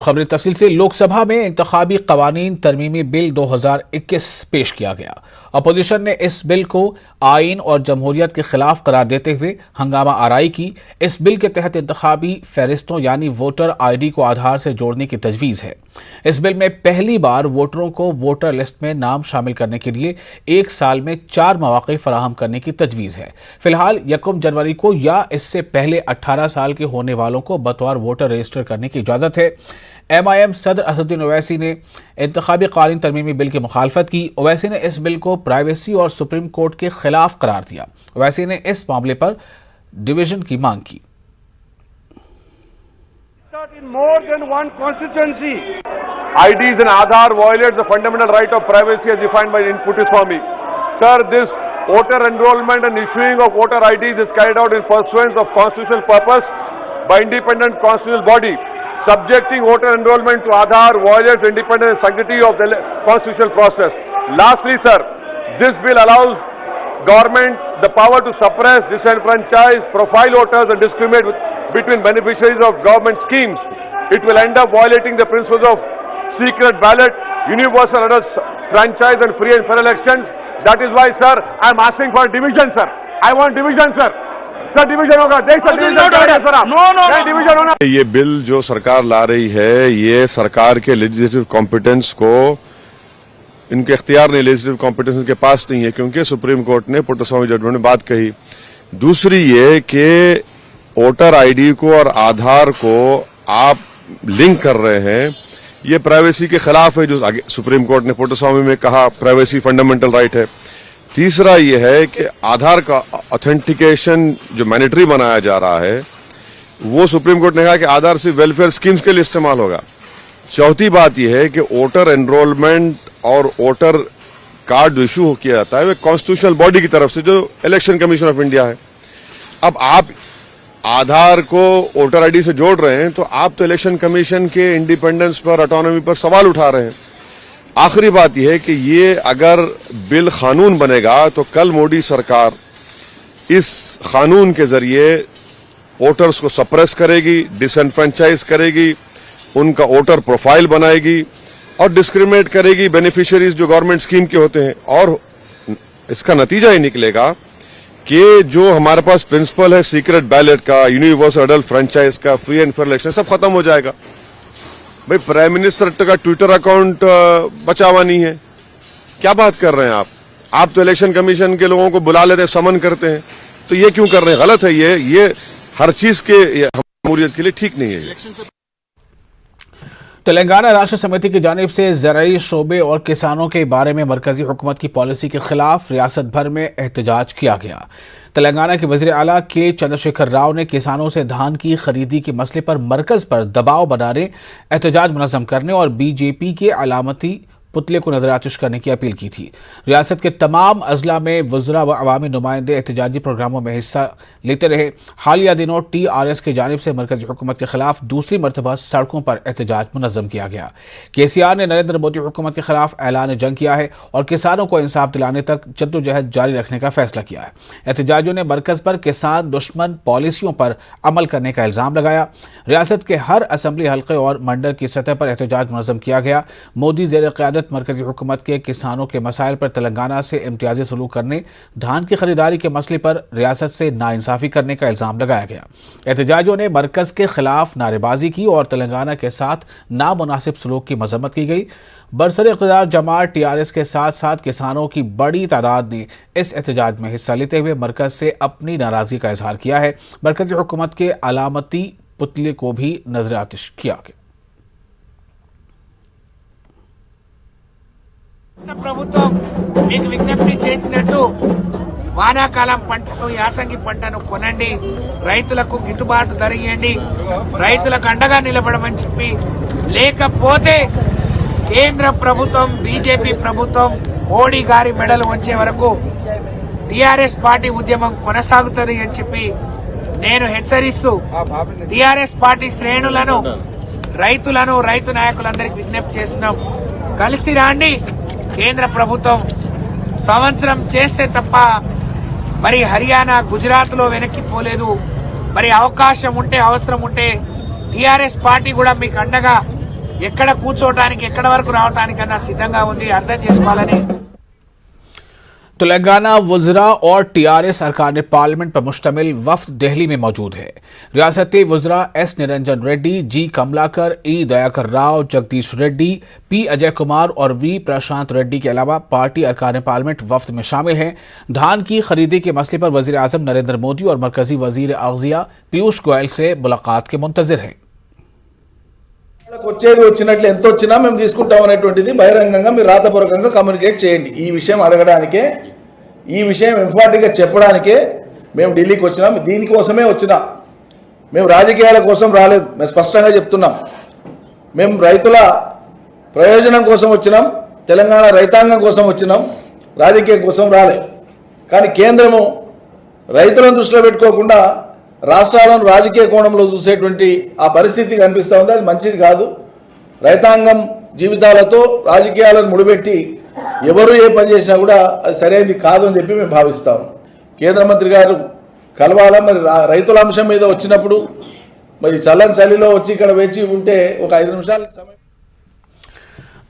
खबरें तफसील से लोकसभा में इंतखाबी कवानीन तरमीमी बिल 2021 पेश किया गया। अपोजिशन ने इस बिल को आइन और जमहूरियत के खिलाफ करार देते हुए हंगामा आराई की। इस बिल के तहत इंतखाबी फहरिस्तों यानी वोटर ID को आधार से जोड़ने की तजवीज़ है। इस बिल में पहली बार वोटरों को वोटर लिस्ट में नाम शामिल करने के लिए 1 साल में 4 मौक़े फराहम करने की तजवीज़ है। फिलहाल 1 जनवरी को या इससे पहले 18 साल के होने वालों को बतौर वोटर रजिस्टर करने की इजाज़त है। MIM सदर असदुद्दीन ओवैसी ने इंतखाबी कानून तरमीमी बिल की मुखालफत की। ओवैसी ने इस बिल को प्राइवेसी और सुप्रीम कोर्ट के खिलाफ करार दिया। ओवैसी ने इस मामले पर डिवीजन की मांग की। In more than one constituency, IDs and Aadhaar violates the fundamental right of privacy as defined by Puttaswamy. Sir, this voter enrollment and issuing of voter IDs is carried out in pursuance of constitutional purpose by independent constitutional body. Subjecting voter enrollment to Aadhaar violates the independence and sanctity of the constitutional process. Lastly, sir, this bill allows government the power to suppress, disenfranchise, profile voters and discriminate between beneficiaries of government schemes. It will end up violating the principles of secret ballot, universal adult franchise and free and fair elections. That is why, sir, I am asking for division, sir. I want division, sir. Sir division होगा, देख sir division होना। ये bill जो सरकार ला रही है, ये सरकार के लेजिस्लेटिव कॉम्पिटेंस को, इनके इख्तियार नहीं, लेजिस्लेटिव कॉम्पिटेंस इनके पास नहीं है, क्योंकि सुप्रीम कोर्ट ने पुट्टास्वामी जजमेंट में बात कही। दूसरी ये कि वोटर ID को और आधार को आप लिंक कर रहे हैं, ये प्राइवेसी के खिलाफ है, जो सुप्रीम कोर्ट ने पुट्टास्वामी में कहा प्राइवेसी फंडामेंटल राइट है। तीसरा ये है कि आधार का ऑथेंटिकेशन जो मैंडेटरी बनाया जा रहा है, वो सुप्रीम कोर्ट ने कहा कि आधार सिर्फ वेलफेयर स्कीम्स के लिए इस्तेमाल होगा। चौथी बात यह है कि वोटर एनरोलमेंट और वोटर कार्ड जो इशू किया जाता है, वो कॉन्स्टिट्यूशनल बॉडी की तरफ से, जो इलेक्शन कमीशन ऑफ इंडिया है। अब आप आधार को वोटर ID से जोड़ रहे हैं, तो आप तो इलेक्शन कमीशन के इंडिपेंडेंस पर, ऑटोनॉमी पर सवाल उठा रहे हैं। आखिरी बात यह है कि ये अगर बिल कानून बनेगा तो कल मोदी सरकार इस कानून के जरिए वोटर्स को सप्रेस करेगी, डिसएनफ्रेंचाइज करेगी, उनका वोटर प्रोफाइल बनाएगी और डिस्क्रिमिनेट करेगी बेनिफिशियरीज जो गवर्नमेंट स्कीम के होते हैं। और इसका नतीजा ही निकलेगा कि जो हमारे पास प्रिंसिपल है सीक्रेट बैलेट का, यूनिवर्सल एडल्ट फ्रेंचाइज का, फ्री एंड फेयर इलेक्शन, सब खत्म हो जाएगा। भाई प्राइम मिनिस्टर का ट्विटर अकाउंट बचा हुआ नहीं है, क्या बात कर रहे हैं आप? आप तो इलेक्शन कमीशन के लोगों को बुला लेते हैं, समन करते हैं, तो ये क्यों कर रहे हैं? गलत है ये हर चीज के जमहूरियत के लिए ठीक नहीं है। तेलंगाना राष्ट्र समिति की जानिब से ज़राई शोबे और किसानों के बारे में मरकजी हुकूमत की पॉलिसी के खिलाफ रियासत भर में एहतजाज किया गया। तेलंगाना के वज़ीर आला के चंद्रशेखर राव ने किसानों से धान की खरीदी के मसले पर मरकज पर दबाव बनाने, एहतजाज मुनज़्ज़म करने और BJP के अलामती पुतले को नजरआतिश करने की अपील की थी। रियासत के तमाम अजला में वज़रा व अवामी नुमाइंदे एहतजाजी प्रोग्रामों में हिस्सा लेते रहे। हालिया दिनों TRS की जानिब से मरकज़ी हुकूमत के खिलाफ दूसरी मरतबा सड़कों पर एहतजाज मुनज़्ज़म किया गया। KCR ने नरेंद्र मोदी हुकूमत के खिलाफ ऐलान जंग किया है और किसानों को इंसाफ दिलाने तक जद्दोजहद जारी रखने का फैसला किया है। एहतजाजियों ने मरकज़ पर किसान दुश्मन पॉलिसियों पर अमल करने का इल्ज़ाम लगाया। रियासत के हर असम्बली हल्के और मंडल की सतह पर एहतजाज मुनज़्ज़म किया गया। मोदी ज़ेर क़यादत मरकजी हुकूमत के किसानों के मसाइल पर तेलंगाना से इम्तियाजी सलूक करने, धान की खरीदारी के मसले पर रियासत से नाइंसाफी करने का इल्ज़ाम लगाया गया। एहतजाजियों ने मरकज़ के खिलाफ नारेबाजी की और तेलंगाना के साथ नामुनासिब सलूक की मजम्मत की गई। बरसर इक़्तिदार जमात TRS के साथ साथ किसानों की बड़ी तादाद ने इस एहतजाज में हिस्सा लेते हुए मरकज़ से अपनी नाराज़गी का इजहार किया है। मरकजी हुकूमत के अलामती पुतले को भी नजरआतिश किया गया। ప్రభుత్వం మీకు విజ్ఞప్తి చేసినట్టు వానాకాలం పంటను, యాసంగి పంటను కొనండి, రైతులకు గిట్టుబాటు ధర ఇవ్వండి, రైతులకు అండగా నిలబడమని చెప్పి, లేకపోతే కేంద్ర ప్రభుత్వం, BJP ప్రభుత్వం మోడీ గారి మెడలు వంచే వరకు TRS పార్టీ ఉద్యమం కొనసాగుతుంది అని చెప్పి నేను హెచ్చరిస్తూ TRS పార్టీ శ్రేణులను, రైతులను, రైతు నాయకులందరికీ విజ్ఞప్తి చేస్తున్నాం. కలిసి రాండి. కేంద్ర ప్రభుత్వం సంవత్సరం చేస్తే తప్ప మరి హర్యానా, గుజరాత్ లో వెనక్కిపోలేదు. మరి అవకాశం ఉంటే, అవసరం ఉంటే TRS పార్టీ కూడా మీకు అండగా ఎక్కడ కూర్చోవటానికి ఎక్కడ వరకు రావటానికన్నా సిద్ధంగా ఉంది, అర్థం చేసుకోవాలని. तेलंगाना वज़रा और टीआरएस सरकार ने पार्लियामेंट पर मुश्तमिल वफ्द दिल्ली में मौजूद है। रियासती वज़रा एस निरंजन रेड्डी, जी कमलाकर, ई दयाकर राव, जगदीश रेड्डी, पी अजय कुमार और वी प्रशांत रेड्डी के अलावा पार्टी अरकान पार्लियामेंट वफ्द में शामिल हैं। धान की खरीदी के मसले पर वज़ीर आज़म नरेंद्र मोदी और मरकजी वज़ीर अग़ज़िया पीयूष गोयल से मुलाकात के मुंतज़िर हैं। వచ్చేది వచ్చినట్లు ఎంత వచ్చినా మేము తీసుకుంటాం అనేటువంటిది బహిరంగంగా మీరు రాతపూర్వకంగా కమ్యూనికేట్ చేయండి. ఈ విషయం అడగడానికే, ఈ విషయం ఎంఫాటిక్గా చెప్పడానికే మేము ఢిల్లీకి వచ్చినాం. దీనికోసమే వచ్చినాం. మేము రాజకీయాల కోసం రాలేదు. మేము స్పష్టంగా చెప్తున్నాం. మేము రైతుల ప్రయోజనం కోసం వచ్చినాం, తెలంగాణ రైతాంగం కోసం వచ్చినాం, రాజకీయం కోసం రాలేదు. కానీ కేంద్రము రైతులను దృష్టిలో పెట్టుకోకుండా రాష్ట్రాలను రాజకీయ కోణంలో చూసేటువంటి ఆ పరిస్థితి కనిపిస్తూ ఉంది. అది మంచిది కాదు. రైతాంగం జీవితాలతో రాజకీయాలను ముడిపెట్టి ఎవరు ఏ పని చేసినా కూడా అది సరైనది కాదు అని చెప్పి మేము భావిస్తాం. కేంద్ర మంత్రి గారు కలవాలా, మరి రైతుల అంశం మీద వచ్చినప్పుడు మరి చల్లని చలిలో వచ్చి ఇక్కడ వేచి ఉంటే ఒక 5 నిమిషాల సమయం.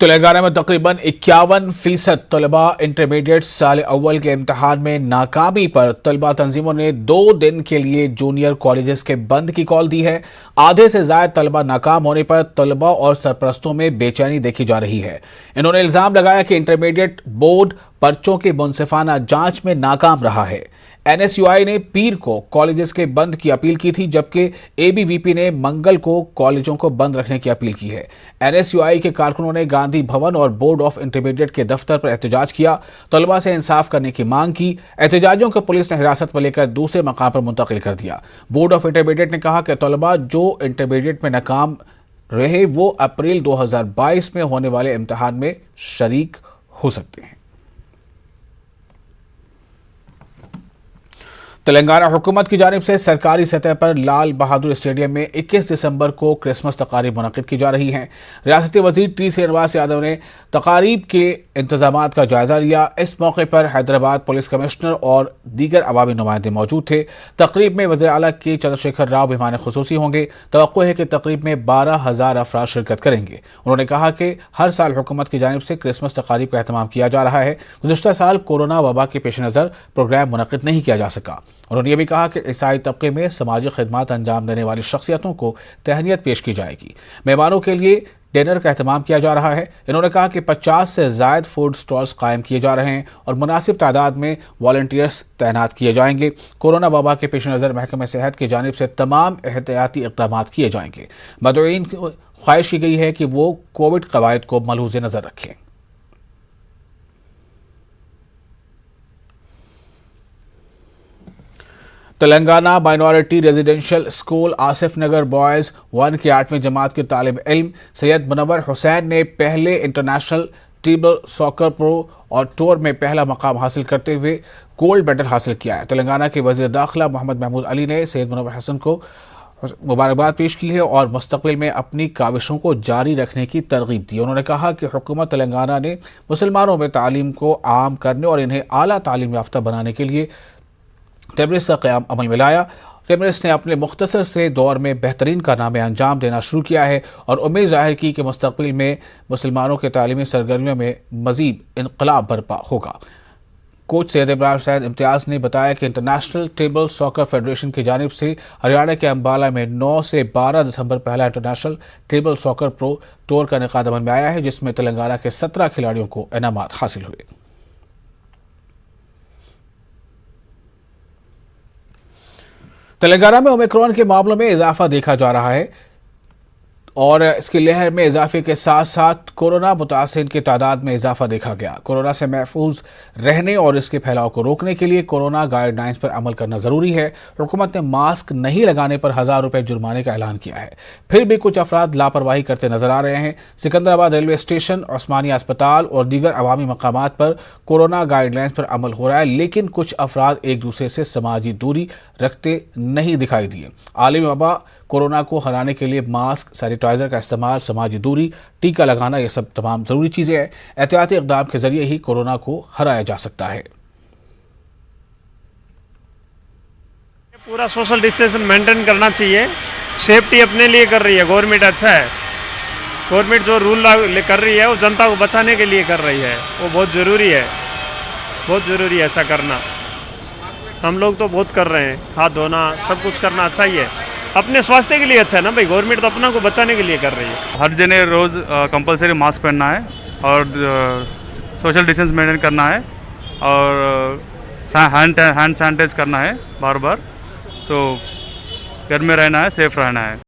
तेलंगाना में तकरीबन 51% तलबा इंटरमीडिएट साल अव्वल के इम्तहान में नाकामी पर तलबा तंजीमों ने 2 दिन के लिए जूनियर कॉलेजेस के बंद की कॉल दी है। आधे से ज्यादा तलबा नाकाम होने पर तलबा और सरपरस्तों में बेचैनी देखी जा रही है। इन्होंने इल्जाम लगाया कि इंटरमीडिएट बोर्ड पर्चों की मुनसिफाना जांच में नाकाम रहा है। एनएसयूआई ने पीर को कॉलेजेस के बंद की अपील की थी, जबकि एबीवीपी ने मंगल को कॉलेजों को बंद रखने की अपील की है। एनएसयूआई के कारकुनों ने गांधी भवन और बोर्ड ऑफ इंटरमीडिएट के दफ्तर पर एहतजाज किया, तलबा से इंसाफ करने की मांग की। एहतजाजियों को पुलिस ने हिरासत में लेकर दूसरे मकाम पर मुंतकिल कर दिया। बोर्ड ऑफ इंटरमीडिएट ने कहा कि तलबा जो इंटरमीडिएट में नाकाम रहे वो अप्रैल 2022 में होने वाले इम्तहान में शरीक हो सकते हैं। तेलंगाना हुकूमत की जानिब से सरकारी सतह पर लाल बहादुर स्टेडियम में 21 दिसंबर को क्रिसमस तकारीब मुनक़िद की जा रही हैं। रियासती वज़ीर टी श्रीनिवास यादव ने तकारीब के इंतजामात का जायजा लिया। इस मौके पर हैदराबाद पुलिस कमिश्नर और दीगर अवामी नुमाइंदे मौजूद थे। तकरीब में वज़ीर आला के चंद्रशेखर राव मेहमान खुसूसी होंगे। तवक्को है कि तकरीब में 12,000 अफराद शिरकत करेंगे। उन्होंने कहा कि हर साल हुकूमत की जानिब से क्रिसमस तकारीब का एहतमाम किया जा रहा है। गुज़िश्ता साल कोरोना वबा के पेश नज़र प्रोग्राम मुनक़िद नहीं किया जा सका। उन्होंने यह भी कहा कि ईसाई तबके में समाजी खिदमत अंजाम देने वाली शख्सियतों को तहनीत पेश की जाएगी। मेहमानों के लिए डिनर का एहतमाम किया जा रहा है। इन्होंने कहा कि 50 से ज़ायद फूड स्टॉल्स कायम किए जा रहे हैं और मुनासिब तादाद में वॉलंटियर्स तैनात किए जाएंगे। कोरोना वबा के पेश नज़र महकमे सेहत की जानिब से तमाम एहतियाती इक़दाम किए जाएंगे। मदऊइन को ख्वाहिश की गई है कि वो कोविड कवायद को मलहूज़ नज़र रखें। Telangana minority residential school Asif Nagar boys 1 के 8वीं जमात के तालिब इल्म सैयद मुनव्वर हुसैन ने पहले इंटरनेशनल टेबल सॉकर प्रो और टूर में पहला मकाम हासिल करते हुए गोल्ड मेडल हासिल किया है। तेलंगाना के वज़ीर दाखिला मोहम्मद महमूद अली ने सैयद मुनव्वर हसन को मुबारकबाद पेश की है और मुस्तक़बिल में अपनी काविशों को जारी रखने की तरगीब दी। उन्होंने कहा कि हुकूमत तेलंगाना ने मुसलमानों में तालीम को आम करने और इन्हें आला तालीम याफ्ता बनाने के लिए टेमरिस का क़याम अमल में लाया। टेमरिस ने अपने मुख्तसर से दौर में बेहतरीन कारनामे अंजाम देना शुरू किया है और उम्मीद ज़ाहिर की कि मुस्तक़बिल में मुसलमानों के तालीमी सरगर्मियों में मज़ीद इनक़लाब बर्पा होगा। कोच सैयद इब्राहिम सैयद इम्तियाज़ ने बताया कि इंटरनेशनल टेबल सॉकर फेडरेशन की जानिब से हरियाणा के अम्बाला में 9 से 12 दिसंबर पहला international table soccer pro tour का इनेकाद अमल में आया है, जिसमें तेलंगाना के 17 खिलाड़ियों को इनामात हासिल हुए। तेलंगाना में ओमिक्रॉन के मामलों में इजाफा देखा जा रहा है और इसकी लहर में इजाफे के साथ साथ कोरोना मुतासिरीन की तादाद में इजाफा देखा गया। कोरोना से महफूज रहने और इसके फैलाव को रोकने के लिए कोरोना गाइडलाइंस पर अमल करना ज़रूरी है। हुकूमत ने मास्क नहीं लगाने पर 1000 रुपये जुर्माने का ऐलान किया है। फिर भी कुछ अफराद लापरवाही करते नजर आ रहे हैं। सिकंदराबाद रेलवे स्टेशन, उस्मानिया अस्पताल और दीगर अवामी मकामात पर कोरोना गाइडलाइंस पर अमल हो रहा है, लेकिन कुछ अफराद एक दूसरे से समाजी दूरी रखते नहीं दिखाई दिए। आलमी वबा कोरोना को हराने के लिए मास्क, सैनिटाइजर का इस्तेमाल, समाजी दूरी, टीका लगाना, ये सब तमाम ज़रूरी चीज़ें हैं। एहतियाती इक़दाम के ज़रिए ही कोरोना को हराया जा सकता है। पूरा सोशल डिस्टेंस मेंटेन करना चाहिए। सेफ्टी अपने लिए कर रही है गवर्नमेंट, अच्छा है। गवर्नमेंट जो रूल कर रही है वो जनता को बचाने के लिए कर रही है, वो बहुत ज़रूरी है, बहुत ज़रूरी है ऐसा करना। हम लोग तो बहुत कर रहे हैं, हाथ धोना सब कुछ करना अच्छा ही है, अपने स्वास्थ्य के लिए अच्छा है ना भाई। गवर्नमेंट तो अपना को बचाने के लिए कर रही है। हर जने रोज़ कंपलसरी मास्क पहनना है और सोशल डिस्टेंस मेंटेन करना है और हैंड सैनिटाइज करना है बार बार, तो घर में रहना है, सेफ रहना है।